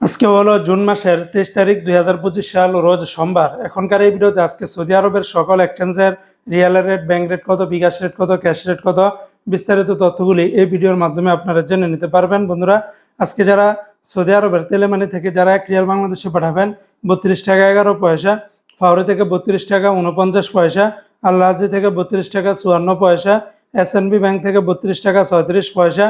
আজকে হলো জুন মাসের 23 তারিখ 2025 সাল রোজ সোমবার। এখনকার এই ভিডিওতে আজকে সৌদি আরবের সকল এক্সচেঞ্জের রিয়ালের রেট, ব্যাংক রেট কত, বিকাশ রেট কত, ক্যাশ রেট কত, বিস্তারিত তথ্যগুলি এই ভিডিওর মাধ্যমে আপনারা জেনে নিতে পারবেন। বন্ধুরা, আজকে যারা সৌদি আরবের তেলেমানি থেকে যারা 1 রিয়াল বাংলাদেশে পাঠাবেন 32 টাকা 11 পয়সা, ফাউরি থেকে 32 টাকা 49 পয়সা, আল রাজি থেকে 32 টাকা 54 পয়সা, SNB ব্যাংক থেকে 32 টাকা 36 পয়সা,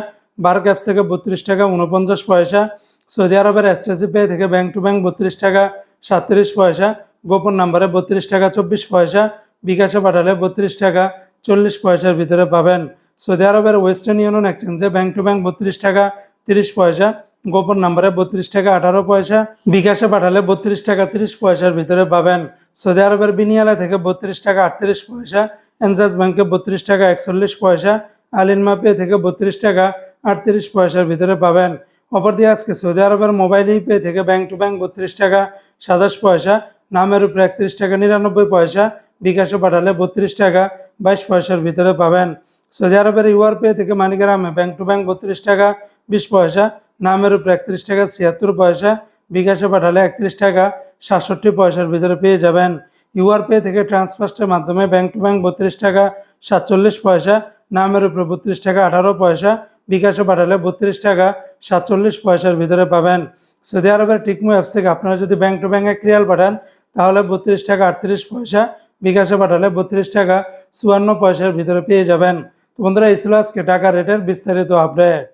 বার্ক অ্যাপস থেকে 32 টাকা 49 পয়সা, সৌদি আরবের এসটিসি পে থেকে ব্যাংক টু ব্যাংক 32 টাকা 37 পয়সা, গোপন নাম্বারে 32 টাকা 24 পয়সা, বিকাশে পাঠালে 32 টাকা 40 পয়সার ভিতরে পাবেন। সৌদি আরবের ওয়েস্টার্ন ইউনিয়ন এক্সচেঞ্জে ব্যাংক টু ব্যাংক 32 টাকা 30 পয়সা, গোপন নাম্বারে 32 টাকা 18 পয়সা, বিকাশে পাঠালে 32 টাকা 30 পয়সার ভিতরে পাবেন। সৌদি আরবের বিনিয়ালা থেকে 32 টাকা 38 পয়সা, এনজাস ব্যাংকে 32 টাকা 41 পয়সা, আলিনমা পে থেকে 32 টাকা 38 পয়সার ভিতরে পাবেন। অপরদিকে আজকে সৌদি আরবের মোবাইল পে থেকে ব্যাংক টু ব্যাংক 32 টাকা 27 পয়সা, নামের উপরে 31 টাকা 99 পয়সা, বিকাশে পাঠালে 32 টাকা 22 পয়সার ভিতরে পাবেন। সৌদি আরবের ইউআর পে থেকে মানিগ্রামে ব্যাংক টু ব্যাংক 32 টাকা 20 পয়সা, নামের উপরে 31 টাকা 76 পয়সা, বিকাশে পাঠালে 31 টাকা 67 পয়সার ভিতরে পেয়ে যাবেন। ইউআর পে থেকে ট্রান্সফার্স্টের মাধ্যমে ব্যাংক টু ব্যাংক 32 টাকা 47 পয়সা, নামের উপরে 32 টাকা 18 পয়সা, বিকাশে পাঠালে 32 টাকা 47 পয়সার ভিতরে পাবেন। সৌদি আরবের টিকমো অ্যাপস থেকে আপনারা যদি ব্যাংক টু ব্যাংক 1 রিয়াল পাঠান তাহলে 32 টাকা 38 পয়সা, বিকাশে পাঠালে 32 টাকা 54 পয়সার ভিতরে পেয়ে যাবেন। তো বন্ধুরা, এই ছিল আজকে টাকা রেটের বিস্তারিত আপডেট।